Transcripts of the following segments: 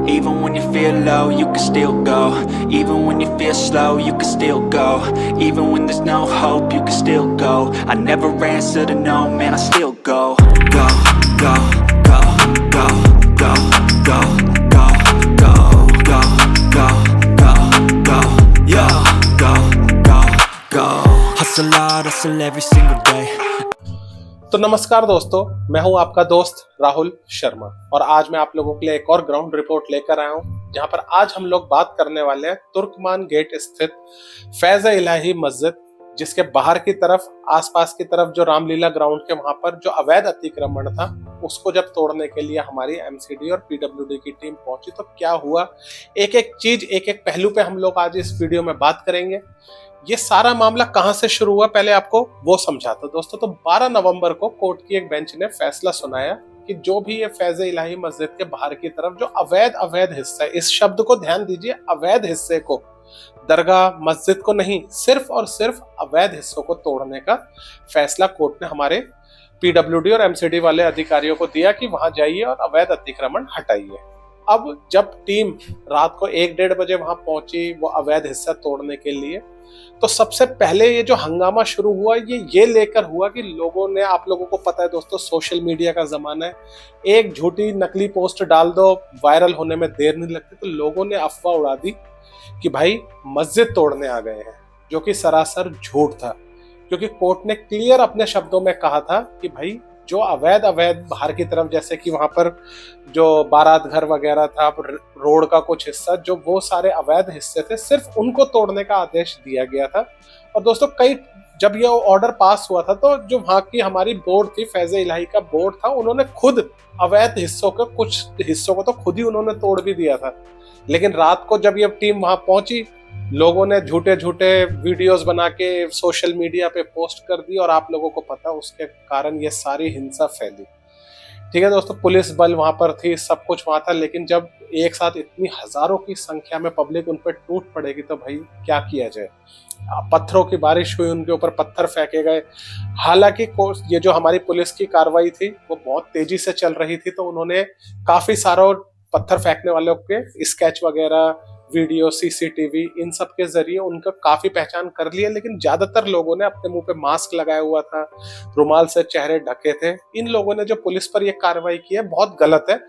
Even when you feel low, you can still go. Even when you feel slow, you can still go. Even when there's no hope, you can still go. I never answer to no, man, I still go. Go, go, go, go, go, go, go, go, go, go, go, go, yo, go, go, go. Hustle hard, hustle every single day. तो नमस्कार दोस्तों, मैं हूं आपका दोस्त राहुल शर्मा और आज मैं आप लोगों के लिए एक और ग्राउंड रिपोर्ट लेकर आया हूं, जहां पर आज हम लोग बात करने वाले हैं तुर्कमान गेट स्थित फैज़-ए-इलाही मस्जिद, जिसके बाहर की तरफ, आसपास की तरफ जो रामलीला ग्राउंड के वहां पर जो अवैध अतिक्रमण था, उसको जब तोड़ने के लिए हमारी एमसीडी और पीडब्ल्यूडी की टीम पहुंची तो क्या हुआ, एक एक चीज, एक एक पहलू पे हम लोग आज इस वीडियो में बात करेंगे। ये सारा मामला कहां से शुरू हुआ, पहले आपको वो समझाता दोस्तों। तो 12 नवंबर को कोर्ट की एक बेंच ने फैसला सुनाया कि जो भी ये फैज़-ए-इलाही मस्जिद के बाहर की तरफ जो अवैध हिस्सा है, इस शब्द को ध्यान दीजिए, अवैध हिस्से को, दरगाह मस्जिद को नहीं, सिर्फ और सिर्फ अवैध हिस्सों को तोड़ने का फैसला कोर्ट ने हमारे पीडब्ल्यूडी और एमसीडी वाले अधिकारियों को दिया कि वहां जाइए और अवैध अतिक्रमण हटाइए। अब जब टीम रात को 1-1:30 बजे वहां पहुंची वो अवैध हिस्सा तोड़ने के लिए, तो सबसे पहले ये जो हंगामा शुरू हुआ ये लेकर हुआ कि लोगों ने, आप लोगों को पता है दोस्तों, सोशल मीडिया का जमाना है, एक झूठी नकली पोस्ट डाल दो, वायरल होने में देर नहीं लगती, तो लोगों ने अफवाह उड़ा दी कि भाई मस्जिद तोड़ने आ गए हैं, जो कि सरासर झूठ था। क्योंकि कोर्ट ने क्लियर अपने शब्दों में कहा था कि भाई जो अवैध बाहर की तरफ, जैसे कि वहां पर जो बारात घर वगैरह था, रोड का कुछ हिस्सा, जो वो सारे अवैध हिस्से थे, सिर्फ उनको तोड़ने का आदेश दिया गया था। और दोस्तों जब ये ऑर्डर पास हुआ था तो जो वहां की हमारी बोर्ड थी, फैज़-ए-इलाही का बोर्ड था, उन्होंने खुद अवैध हिस्सों के कुछ हिस्सों को तो खुद ही उन्होंने तोड़ भी दिया था। लेकिन रात को जब ये टीम वहां पहुंची, लोगों ने झूठे झूठे वीडियोस बना के सोशल मीडिया पे पोस्ट कर दी और आप लोगों को पता, उसके कारण ये सारी हिंसा फैली। ठीक है दोस्तों, पुलिस बल वहां पर थी, सब कुछ वहां था, लेकिन जब एक साथ इतनी हजारों की संख्या में पब्लिक उन पर टूट पड़ेगी तो भाई क्या किया जाए। पत्थरों की बारिश हुई, उनके ऊपर पत्थर फेंके गए। हालांकि ये जो हमारी पुलिस की कार्रवाई थी वो बहुत तेजी से चल रही थी, तो उन्होंने काफी सारों पत्थर फेंकने वालों के स्केच वगैरह, वीडियो, सीसीटीवी, इन सब के जरिए उनका काफी पहचान कर लिया। लेकिन ज्यादातर लोगों ने अपने मुंह पे मास्क लगाया हुआ था, रुमाल से चेहरे ढके थे। इन लोगों ने जो पुलिस पर यह कार्रवाई की है बहुत गलत है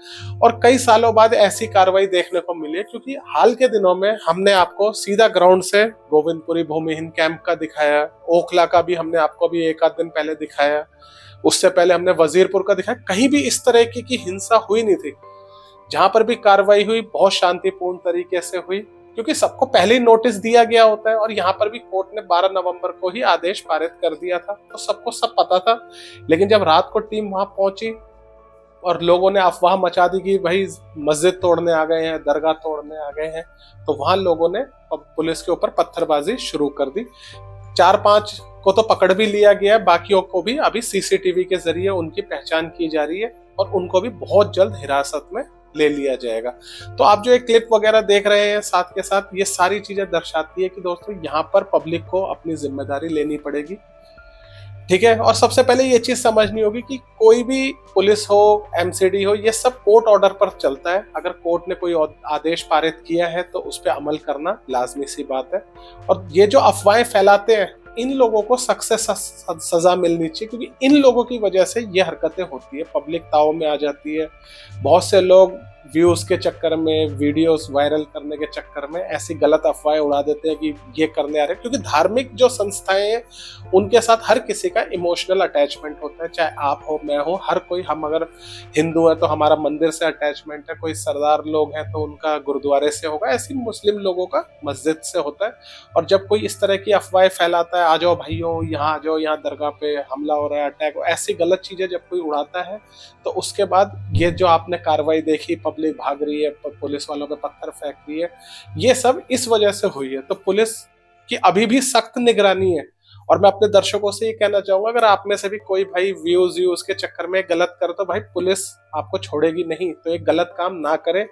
और कई सालों बाद ऐसी कार्रवाई देखने को मिली है। क्योंकि हाल के दिनों में हमने आपको सीधा ग्राउंड से गोविंदपुरी भूमिहीन कैंप का दिखाया, ओखला का भी हमने आपको भी एक आध दिन पहले दिखाया, उससे पहले हमने वजीरपुर का दिखाया। कहीं भी इस तरह की हिंसा हुई नहीं थी। जहां पर भी कार्रवाई हुई बहुत शांतिपूर्ण तरीके से हुई, क्योंकि सबको पहले ही नोटिस दिया गया होता है। और यहाँ पर भी कोर्ट ने 12 नवंबर को ही आदेश पारित कर दिया था, तो सबको सब पता था। लेकिन जब रात को टीम वहां पहुंची और लोगों ने अफवाह मचा दी कि भाई मस्जिद तोड़ने आ गए हैं, दरगाह तोड़ने आ गए हैं, तो वहां लोगों ने पुलिस के ऊपर पत्थरबाजी शुरू कर दी। 4-5 को तो पकड़ भी लिया गया, बाकियों को भी अभी सीसीटीवी के जरिए उनकी पहचान की जा रही है और उनको भी बहुत जल्द हिरासत में ले लिया जाएगा। तो आप जो एक क्लिप वगैरह देख रहे हैं, साथ के साथ ये सारी चीजें दर्शाती है कि दोस्तों यहाँ पर पब्लिक को अपनी जिम्मेदारी लेनी पड़ेगी। ठीक है, और सबसे पहले ये चीज समझनी होगी कि कोई भी पुलिस हो, एमसीडी हो, ये सब कोर्ट ऑर्डर पर चलता है। अगर कोर्ट ने कोई आदेश पारित किया है तो उस पर अमल करना लाजमी सी बात है। और ये जो अफवाहें फैलाते हैं, इन लोगों को सख्त से सजा मिलनी चाहिए, क्योंकि इन लोगों की वजह से ये हरकतें होती है, पब्लिक ताव में आ जाती है। बहुत से लोग व्यूज के चक्कर में, वीडियोस वायरल करने के चक्कर में ऐसी गलत अफवाहें उड़ा देते हैं कि ये करने आ रहे हैं। क्योंकि धार्मिक जो संस्थाएं हैं उनके साथ हर किसी का इमोशनल अटैचमेंट होता है, चाहे आप हो, मैं हो, हर कोई। हम अगर हिंदू है तो हमारा मंदिर से अटैचमेंट है, कोई सरदार लोग हैं तो उनका गुरुद्वारे से होगा, ऐसे मुस्लिम लोगों का मस्जिद से होता है। और जब कोई इस तरह की अफवाहें फैलाता है, आ जाओ भाइयों, यहाँ आ जाओ, यहाँ दरगाह पे हमला हो रहा है, अटैक, ऐसी गलत चीजें जब कोई उड़ाता है, तो उसके बाद ये जो आपने कार्रवाई देखी, पब्लिक भाग रही है, पुलिस वालों पे पत्थर फेंक रही है, ये सब इस वजह से हुई है। तो पुलिस की अभी भी सख्त निगरानी है। और मैं अपने दर्शकों से ये कहना चाहूंगा, अगर आप में से भी कोई भाई व्यूज के चक्कर में गलत करे तो भाई पुलिस आपको छोड़ेगी नहीं, तो एक गलत काम ना करे।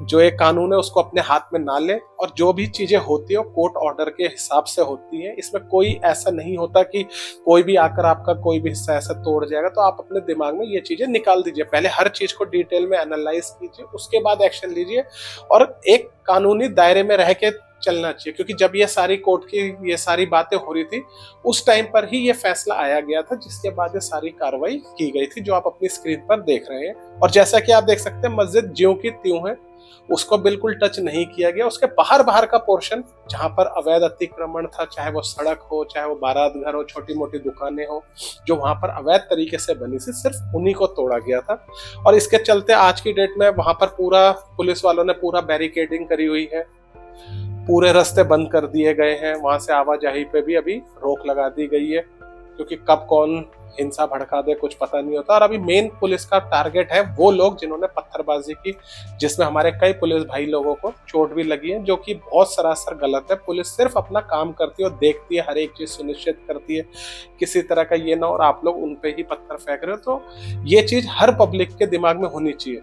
जो एक कानून है उसको अपने हाथ में ना ले, और जो भी चीजें होती है वो कोर्ट ऑर्डर के हिसाब से होती है। इसमें कोई ऐसा नहीं होता कि कोई भी आकर आपका कोई भी हिस्सा ऐसा तोड़ जाएगा। तो आप अपने दिमाग में ये चीजें निकाल दीजिए, पहले हर चीज को डिटेल में एनालाइज कीजिए, उसके बाद एक्शन लीजिए और एक कानूनी दायरे में रह के चलना चाहिए। क्योंकि जब ये सारी कोर्ट की ये सारी बातें हो रही थी उस टाइम पर ही ये फैसला आया गया था, जिसके बाद ये सारी कार्रवाई की गई थी जो आप अपनी स्क्रीन पर देख रहे हैं। और जैसा कि आप देख सकते हैं मस्जिद ज्यों की त्यों है, उसको बिल्कुल टच नहीं किया गया। उसके बाहर का पोर्शन जहां पर अवैध अतिक्रमण था, चाहे वो सड़क हो, चाहे वो बारात घर हो, छोटी मोटी दुकानें हो जो वहां पर अवैध तरीके से बनी थी, सिर्फ उन्हीं को तोड़ा गया था। और इसके चलते आज की डेट में वहां पर पूरा पुलिस वालों ने पूरा बैरिकेडिंग करी हुई है, पूरे रास्ते बंद कर दिए गए हैं, वहां से आवाजाही पे भी अभी रोक लगा दी गई है, क्योंकि कब कौन हिंसा भड़का दे कुछ पता नहीं होता। और अभी मेन पुलिस का टारगेट है वो लोग जिन्होंने पत्थरबाजी की, जिसमें हमारे कई पुलिस भाई लोगों को चोट भी लगी है, जो कि बहुत सरासर गलत है। पुलिस सिर्फ अपना काम करती है और देखती है, हर एक चीज सुनिश्चित करती है, किसी तरह का ये ना और आप लोग उन पे ही पत्थर फेंक रहे हो। तो ये चीज हर पब्लिक के दिमाग में होनी चाहिए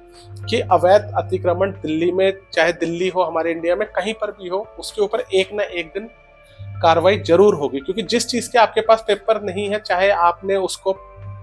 कि अवैध अतिक्रमण दिल्ली में, चाहे दिल्ली हो, हमारे इंडिया में कहीं पर भी हो, उसके ऊपर एक ना एक दिन कार्रवाई जरूर होगी। क्योंकि जिस चीज के आपके पास पेपर नहीं है, चाहे आपने उसको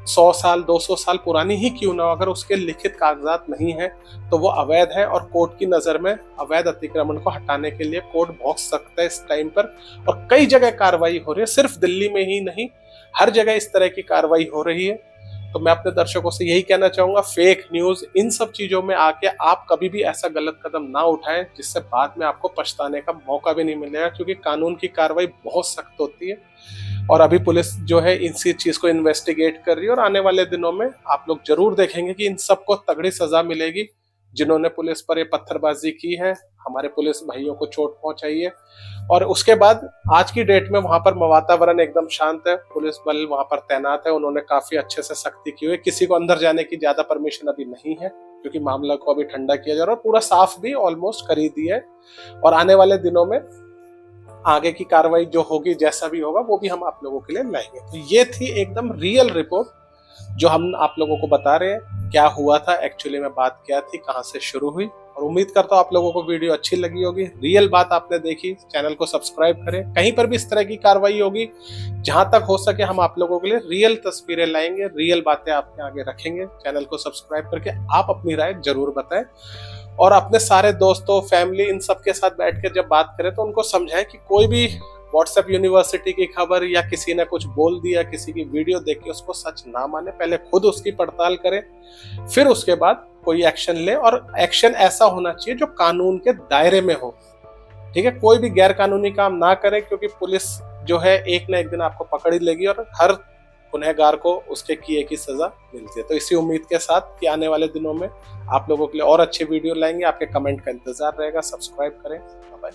100 साल 200 साल पुरानी ही क्यों ना हो, अगर उसके लिखित कागजात नहीं है तो वो अवैध है। और कोर्ट की नजर में अवैध अतिक्रमण को हटाने के लिए कोर्ट भौंक सकता है इस टाइम पर। और कई जगह कार्रवाई हो रही है, सिर्फ दिल्ली में ही नहीं, हर जगह इस तरह की कार्रवाई हो रही है। तो मैं अपने दर्शकों से यही कहना चाहूंगा, फेक न्यूज इन सब चीजों में आके आप कभी भी ऐसा गलत कदम ना उठाएं जिससे बाद में आपको पछताने का मौका भी नहीं मिलेगा। क्योंकि कानून की कार्रवाई बहुत सख्त होती है और अभी पुलिस जो है इसी चीज को इन्वेस्टिगेट कर रही है। और आने वाले दिनों में आप लोग जरूर देखेंगे कि इन सबको तगड़ी सजा मिलेगी जिन्होंने पुलिस पर ये पत्थरबाजी की है, हमारे पुलिस भाइयों को चोट पहुंचाई है। और उसके बाद आज की डेट में वहां पर वातावरण एकदम शांत है, पुलिस बल वहां पर तैनात है, उन्होंने काफी अच्छे से सख्ती की हुई है। किसी को अंदर जाने की ज्यादा परमिशन अभी नहीं है, क्योंकि मामला को अभी ठंडा किया जा रहा है और पूरा साफ भी ऑलमोस्ट कर ही दिया है। और आने वाले दिनों में आगे की कार्रवाई जो होगी, जैसा भी होगा, वो भी हम आप लोगों के लिए लाएंगे। तो ये थी एकदम रियल रिपोर्ट जो हम आप लोगों को बता रहे हैं, क्या हुआ था एक्चुअली में, बात क्या थी, कहां से शुरू हुई। और उम्मीद करता हूं आप लोगों को वीडियो अच्छी लगी होगी, रियल बात आपने देखी। चैनल को सब्सक्राइब करें, कहीं पर भी इस तरह की कार्रवाई होगी, जहां तक हो सके हम आप लोगों के लिए रियल तस्वीरें लाएंगे, रियल बातें आपके आगे रखेंगे। चैनल को सब्सक्राइब करके आप अपनी राय जरूर बताएं और अपने सारे दोस्तों, फैमिली, इन सबके साथ बैठ कर जब बात करें तो उनको समझाएं कि कोई भी व्हाट्सएप यूनिवर्सिटी की खबर या किसी ने कुछ बोल दिया, किसी की वीडियो देख के उसको सच ना माने, पहले खुद उसकी पड़ताल करें, फिर उसके बाद कोई एक्शन ले। और एक्शन ऐसा होना चाहिए जो कानून के दायरे में हो, ठीक है। कोई भी गैर कानूनी काम ना करे, क्योंकि पुलिस जो है एक ना एक दिन आपको पकड़ ही लेगी और हर गुनहगार को उसके किए की सजा मिलती है। तो इसी उम्मीद के साथ कि आने वाले दिनों में आप लोगों के लिए और अच्छे वीडियो लाएंगे, आपके कमेंट का इंतजार रहेगा। सब्सक्राइब करें, बाय।